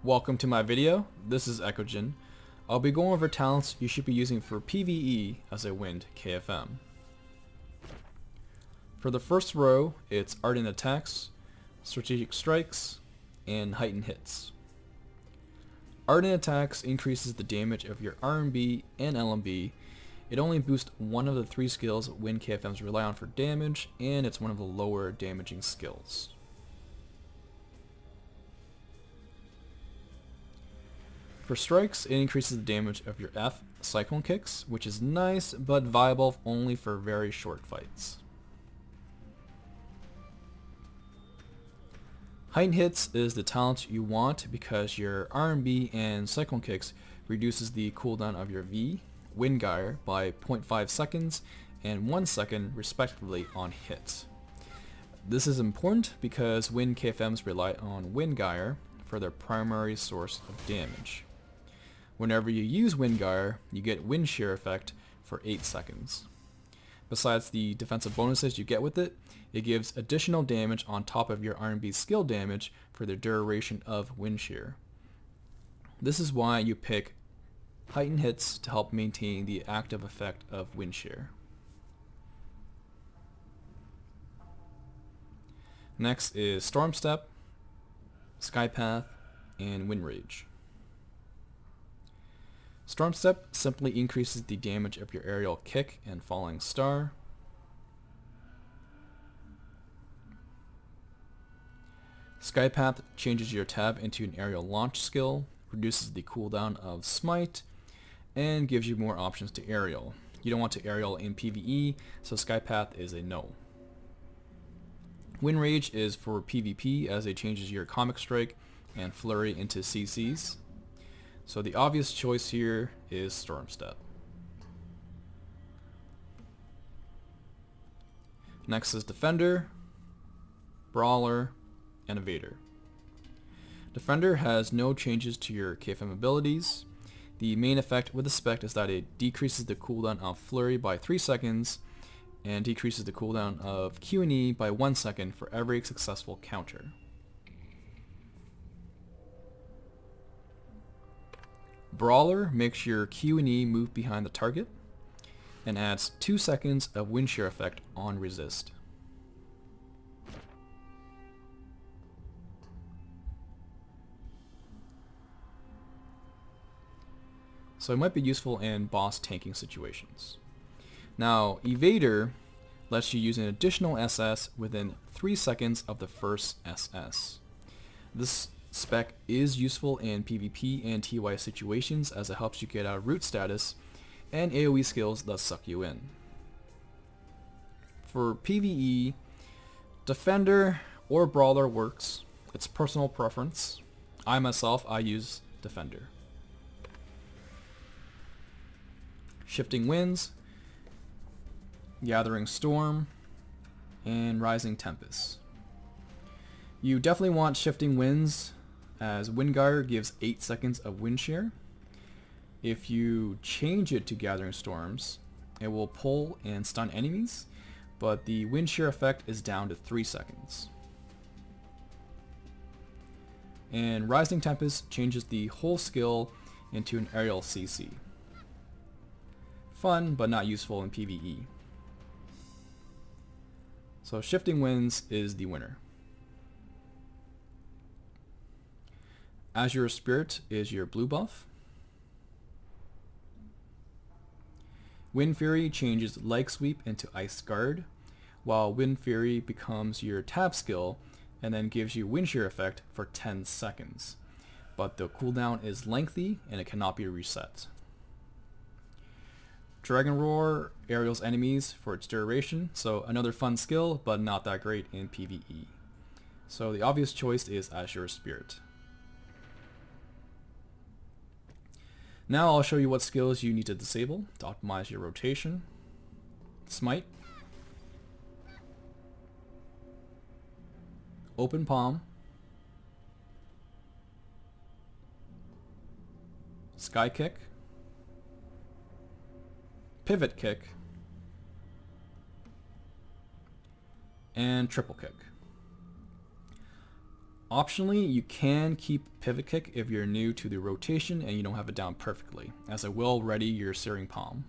Welcome to my video. This is Eckogen. I'll be going over talents you should be using for PvE as a Wind KFM. For the first row, it's Ardent Attacks, Strategic Strikes, and Heightened Hits. Ardent Attacks increases the damage of your RMB and LMB. It only boosts one of the three skills Wind KFMs rely on for damage, and it's one of the lower damaging skills. For strikes, it increases the damage of your Cyclone Kicks, which is nice, but viable only for very short fights. Heightened Hits is the talent you want because your RMB and Cyclone Kicks reduces the cooldown of your Wind Gyre, by 0.5 seconds and 1 second respectively on hit. This is important because Wind KFMs rely on Wind Gyre for their primary source of damage. Whenever you use Wind Gyre, you get Wind Shear effect for 8 seconds. Besides the defensive bonuses you get with it, it gives additional damage on top of your RMB skill damage for the duration of Wind Shear. This is why you pick Heightened Hits to help maintain the active effect of Wind Shear. Next is Storm Step, Sky Path, and Wind Rage. Storm Step simply increases the damage of your aerial kick and falling star. Sky Path changes your tab into an aerial launch skill, reduces the cooldown of Smite, and gives you more options to aerial. You don't want to aerial in PvE, so Sky Path is a no. Wind Rage is for PvP as it changes your Comic Strike and Flurry into CCs. So the obvious choice here is Storm Step. Next is Defender, Brawler, and Evader. Defender has no changes to your KFM abilities. The main effect with the spec is that it decreases the cooldown of Flurry by 3 seconds and decreases the cooldown of Q&E by 1 second for every successful counter. Brawler makes your Q&E move behind the target and adds 2 seconds of Wind Shear effect on resist. So it might be useful in boss tanking situations. Now, Evader lets you use an additional SS within 3 seconds of the first SS. This spec is useful in PvP and TY situations as it helps you get out of root status and AoE skills that suck you in. For PvE, Defender or Brawler works. It's personal preference. I use Defender. Shifting Winds, Gathering Storm, and Rising Tempest. You definitely want Shifting Winds as Wind Gyre gives 8 seconds of Wind Shear. If you change it to Gathering Storms, it will pull and stun enemies, but the Wind Shear effect is down to 3 seconds. And Rising Tempest changes the whole skill into an aerial CC. Fun, but not useful in PvE. So Shifting Winds is the winner. Azure Spirit is your blue buff. Wind Fury changes Leg Sweep into Ice Guard, while Wind Fury becomes your tab skill and then gives you Wind Shear effect for 10 seconds. But the cooldown is lengthy and it cannot be reset. Dragon Roar aerials enemies for its duration, so another fun skill, but not that great in PvE. So the obvious choice is Azure Spirit. Now I'll show you what skills you need to disable to optimize your rotation. Smite, Open Palm, Sky Kick, Pivot Kick, and Triple Kick. Optionally, you can keep Pivot Kick if you're new to the rotation and you don't have it down perfectly, as it will ready your Searing Palm.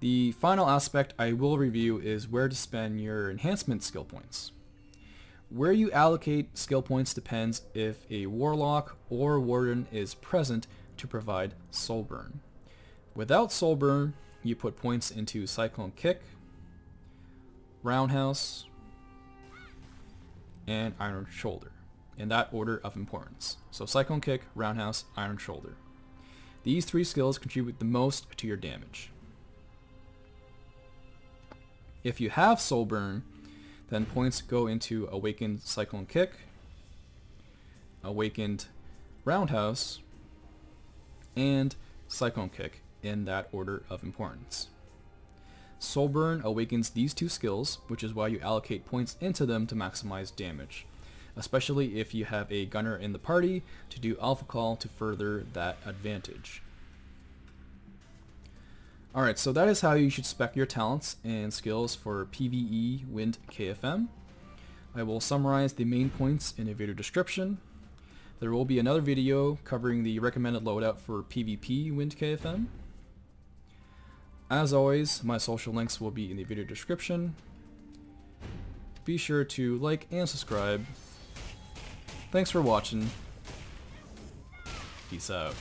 The final aspect I will review is where to spend your enhancement skill points. Where you allocate skill points depends if a Warlock or Warden is present to provide Soul Burn. Without Soul Burn, you put points into Cyclone Kick, Roundhouse, and Iron Shoulder, in that order of importance. So Cyclone Kick, Roundhouse, Iron Shoulder. These three skills contribute the most to your damage. If you have Soul Burn, then points go into Awakened Cyclone Kick, Awakened Roundhouse, and Cyclone Kick, in that order of importance. Soul Burn awakens these two skills, which is why you allocate points into them to maximize damage, especially if you have a gunner in the party to do alpha call to further that advantage. Alright, so that is how you should spec your talents and skills for PvE Wind KFM. I will summarize the main points in a video description. There will be another video covering the recommended loadout for PvP Wind KFM. As always, my social links will be in the video description. Be sure to like and subscribe. Thanks for watching. Peace out.